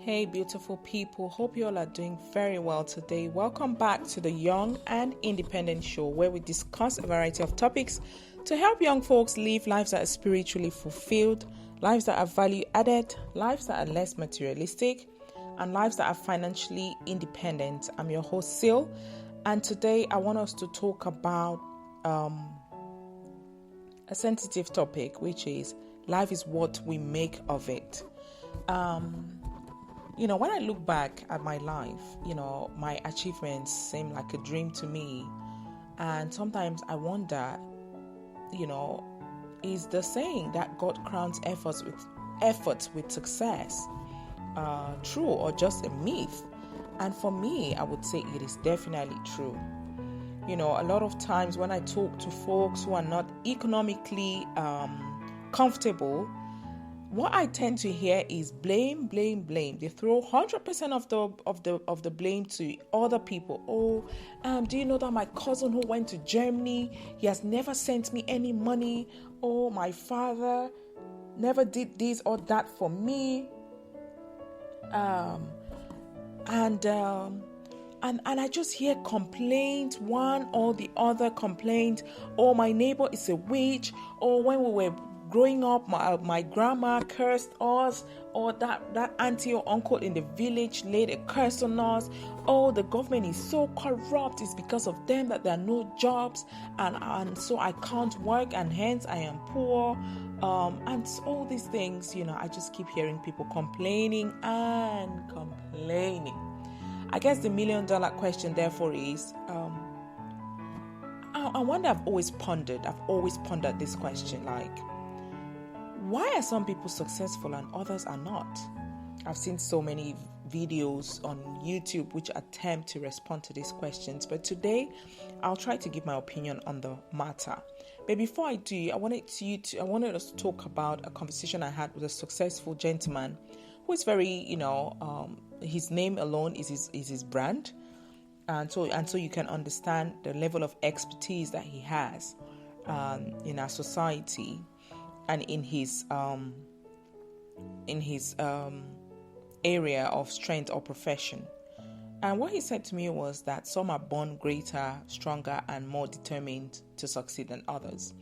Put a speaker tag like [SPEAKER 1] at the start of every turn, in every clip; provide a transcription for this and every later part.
[SPEAKER 1] Hey beautiful people, hope you all are doing very well today. Welcome back to the Young and Independent Show, where we discuss a variety of topics to help young folks live lives that are spiritually fulfilled, lives that are value added, lives that are less materialistic, and lives that are financially independent. I'm your host Sil, and today I want us to talk about a sensitive topic, which is life is what we make of it. When I look back at my life, my achievements seem like a dream to me. And sometimes I wonder, is the saying that God crowns efforts with success true or just a myth? And for me, I would say it is definitely true. A lot of times when I talk to folks who are not economically comfortable, what I tend to hear is blame. They throw 100% of the blame to other people. Do you know that my cousin who went to Germany, he has never sent me any money? Oh, my father never did this or that for me. And I just hear complaints, one or the other complaint. Oh, my neighbor is a witch. Oh, when we were growing up, my grandma cursed us, or that auntie or uncle in the village laid a curse on us. Oh, the government is so corrupt. It's because of them that there are no jobs, and so I can't work, and hence I am poor. And all these things, I just keep hearing people complaining. I guess the $1 million question, therefore, is I wonder. I've always pondered this question, like, why are some people successful and others are not? I've seen so many videos on YouTube which attempt to respond to these questions, but today I'll try to give my opinion on the matter. But before I do, I wanted us to talk about a conversation I had with a successful gentleman who is very, his name alone is his brand, and so you can understand the level of expertise that he has in our society and in his area of strength or profession. And what he said to me was that some are born greater, stronger, and more determined to succeed than others.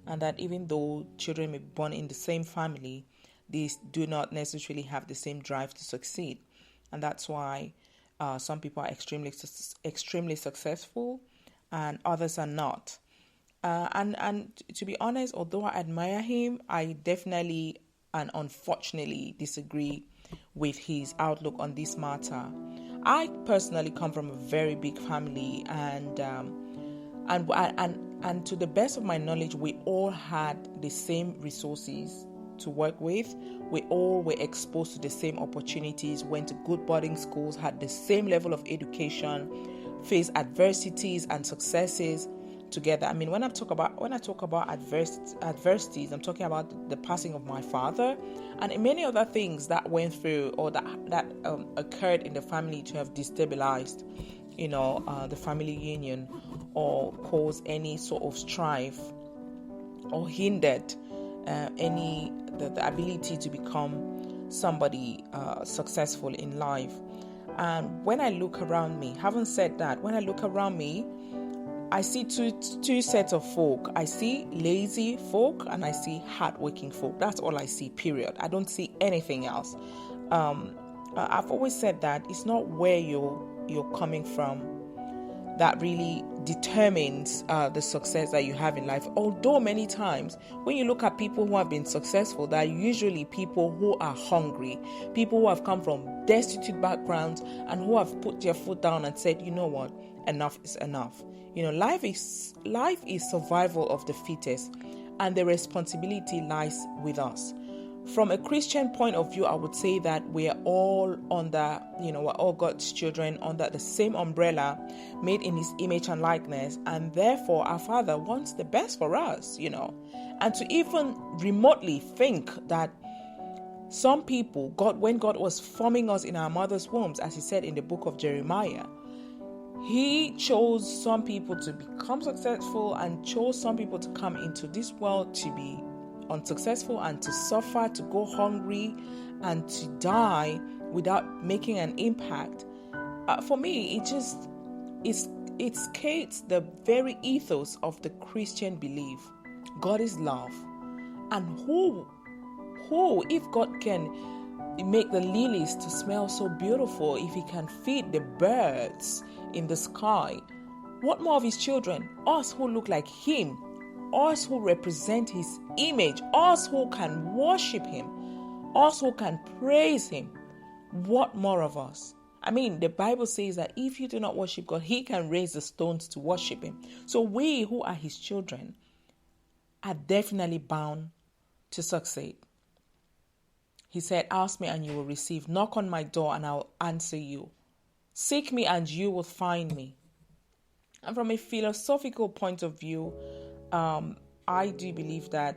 [SPEAKER 1] And that even though children may be born in the same family, these do not necessarily have the same drive to succeed. And that's why some people are extremely successful and others are not. And to be honest, although I admire him, I definitely and unfortunately disagree with his outlook on this matter. I personally come from a very big family, and to the best of my knowledge, we all had the same resources to work with. We all were exposed to the same opportunities, went to good boarding schools, had the same level of education, faced adversities and successes together. I mean, when I talk about adversities, I'm talking about the passing of my father and many other things that went through or that occurred in the family to have destabilized, the family union, or caused any sort of strife or hindered the ability to become somebody successful in life. And when I look around me, having said that, when I look around me, I see two sets of folk. I see lazy folk and I see hardworking folk. That's all I see, period. I don't see anything else. I've always said that it's not where you're coming from that really determines the success that you have in life. Although many times when you look at people who have been successful, they're usually people who are hungry, people who have come from destitute backgrounds and who have put their foot down and said, you know what, enough is enough. Life is survival of the fittest, and the responsibility lies with us. From a Christian point of view, I would say that we are all under, we're all God's children under the same umbrella, made in His image and likeness, and therefore our Father wants the best for us, And to even remotely think that some people, when God was forming us in our mother's wombs, as He said in the book of Jeremiah, He chose some people to become successful and chose some people to come into this world to be unsuccessful and to suffer, to go hungry and to die without making an impact, for me, it skates the very ethos of the Christian belief. God is love. And who, if God can make the lilies to smell so beautiful, if he can feed the birds in the sky, what more of his children? Us who look like him, us who represent his image, us who can worship him, us who can praise him. What more of us? I mean, the Bible says that if you do not worship God, he can raise the stones to worship him. So we who are his children are definitely bound to succeed. He said, ask me and you will receive. Knock on my door and I'll answer you. Seek me and you will find me. And from a philosophical point of view, I do believe that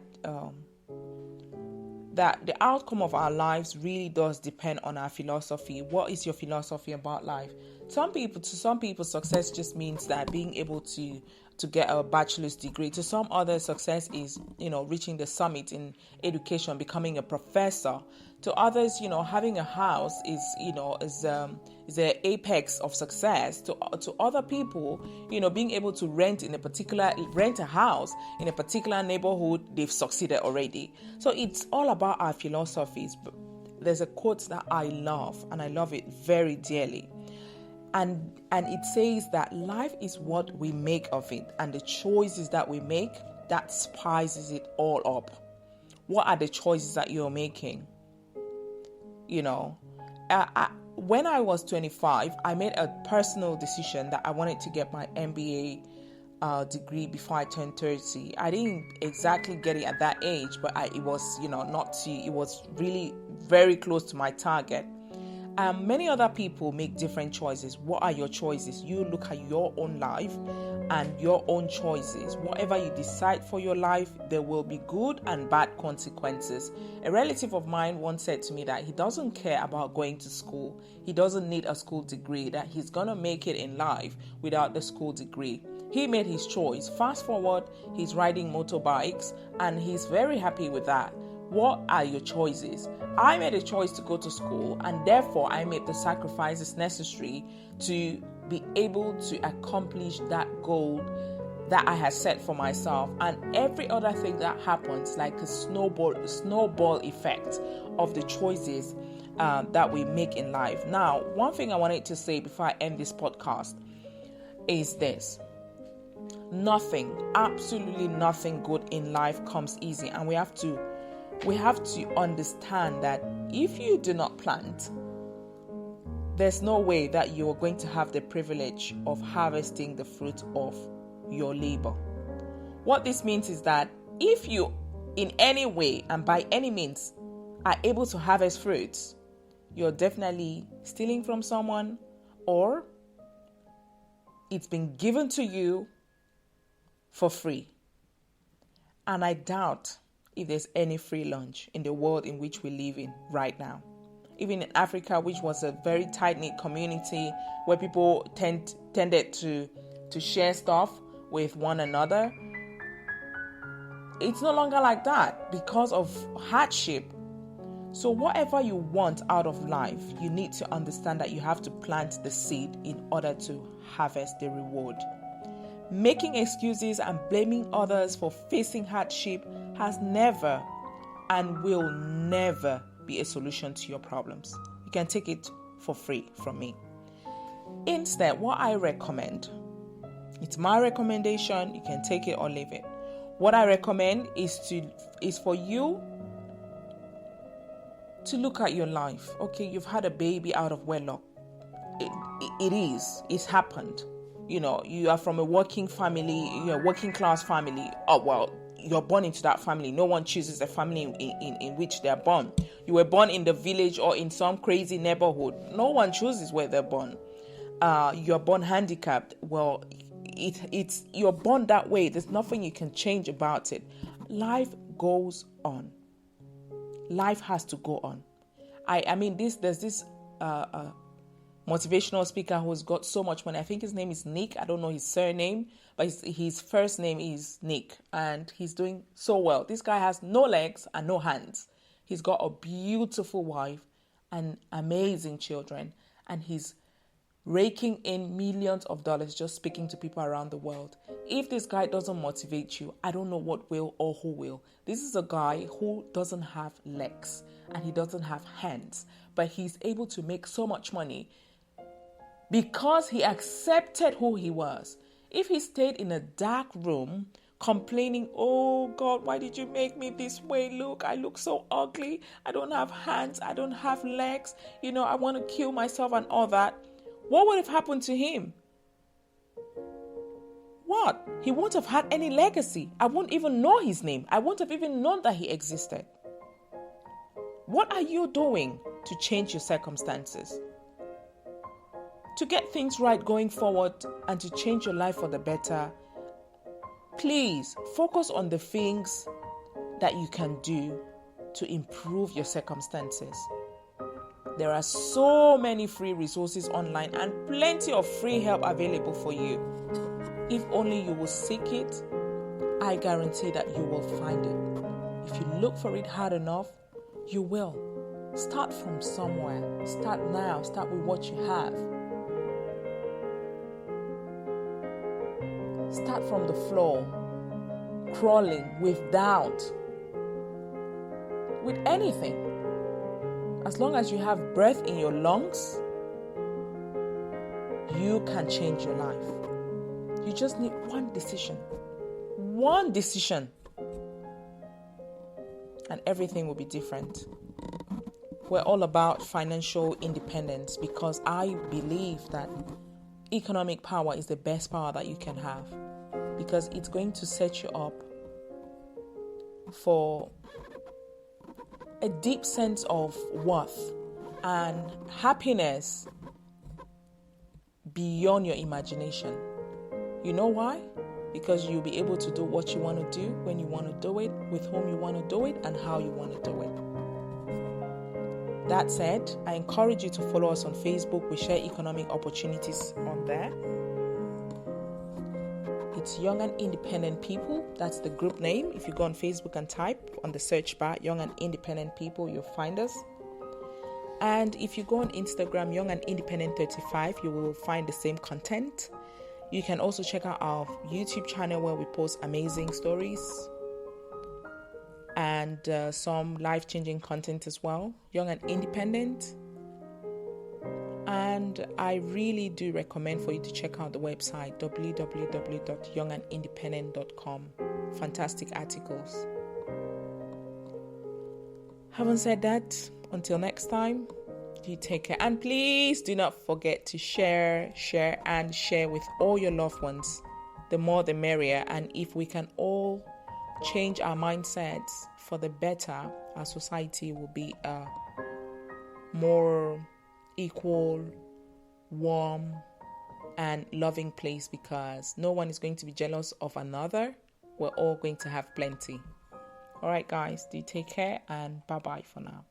[SPEAKER 1] that the outcome of our lives really does depend on our philosophy. What is your philosophy about life? To some people, success just means that being able to get a bachelor's degree. To some others, success is, reaching the summit in education, becoming a professor. To others, having a house is the apex of success. To other people, being able to rent a house in a particular neighborhood, they've succeeded already. So it's all about our philosophies. There's a quote that I love, and I love it very dearly. And it says that life is what we make of it, and the choices that we make, that spices it all up. What are the choices that you're making? When I was 25, I made a personal decision that I wanted to get my MBA degree before I turned 30. I didn't exactly get it at that age, but it was really very close to my target. Many other people make different choices. What are your choices? You look at your own life and your own choices. Whatever you decide for your life, there will be good and bad consequences. A relative of mine once said to me that he doesn't care about going to school. He doesn't need a school degree, that he's going to make it in life without the school degree. He made his choice. Fast forward, he's riding motorbikes and he's very happy with that. What are your choices? I made a choice to go to school, and therefore I made the sacrifices necessary to be able to accomplish that goal that I had set for myself. And every other thing that happens, like a snowball effect of the choices that we make in life. Now, one thing I wanted to say before I end this podcast is this. Absolutely nothing good in life comes easy, and we have to understand that if you do not plant, there's no way that you are going to have the privilege of harvesting the fruit of your labor. What this means is that if you, in any way and by any means, are able to harvest fruits, you're definitely stealing from someone, or it's been given to you for free. And I doubt if there's any free lunch in the world in which we live in right now. Even in Africa, which was a very tight-knit community where people tended to share stuff with one another, it's no longer like that because of hardship. So whatever you want out of life, you need to understand that you have to plant the seed in order to harvest the reward. Making excuses and blaming others for facing hardship has never and will never be a solution to your problems. You can take it for free from me. Instead, what I recommend, it's my recommendation, you can take it or leave it. What I recommend is for you to look at your life. Okay, you've had a baby out of wedlock. It's happened. You are from a working family, you're a working class family. Oh, well, you're born into that family. No one chooses the family in which they're born. You were born in the village or in some crazy neighborhood. No one chooses where they're born. You're born handicapped. Well, it's you're born that way. There's nothing you can change about it. Life goes on. Life has to go on. There's this motivational speaker who's got so much money. I think his name is Nick. I don't know his surname, but his first name is Nick, and he's doing so well. This guy has no legs and no hands. He's got a beautiful wife and amazing children, and he's raking in millions of dollars just speaking to people around the world. If this guy doesn't motivate you, I don't know what will or who will. This is a guy who doesn't have legs and he doesn't have hands, but he's able to make so much money because he accepted who he was. If he stayed in a dark room complaining, oh God, why did you make me this way? Look, I look so ugly. I don't have hands. I don't have legs. I want to kill myself and all that. What would have happened to him? What? He won't have had any legacy. I won't even know his name. I won't have even known that he existed. What are you doing to change your circumstances? To get things right going forward and to change your life for the better, please focus on the things that you can do to improve your circumstances. There are so many free resources online and plenty of free help available for you. If only you will seek it, I guarantee that you will find it. If you look for it hard enough, you will. Start from somewhere. Start now. Start with what you have. Start from the floor, crawling with doubt, with anything. As long as you have breath in your lungs, you can change your life. You just need one decision. One decision. And everything will be different. We're all about financial independence because I believe that economic power is the best power that you can have, because it's going to set you up for a deep sense of worth and happiness beyond your imagination. You know why? Because you'll be able to do what you want to do, when you want to do it, with whom you want to do it, and how you want to do it. That said, I encourage you to follow us on Facebook. We share economic opportunities on there. It's Young and Independent People. That's the group name. If you go on Facebook and type on the search bar, Young and Independent People, you'll find us. And if you go on Instagram, Young and Independent 35, you will find the same content. You can also check out our YouTube channel where we post amazing stories and some life-changing content as well. Young and Independent. And I really do recommend for you to check out the website www.youngandindependent.com. Fantastic articles. Having said that, until next time, you take care. And please do not forget to share with all your loved ones. The more the merrier. And if we can all change our mindsets for the better, our society will be a more equal, warm, and loving place, because no one is going to be jealous of another. We're all going to have plenty. All right, guys, do take care and bye-bye for now.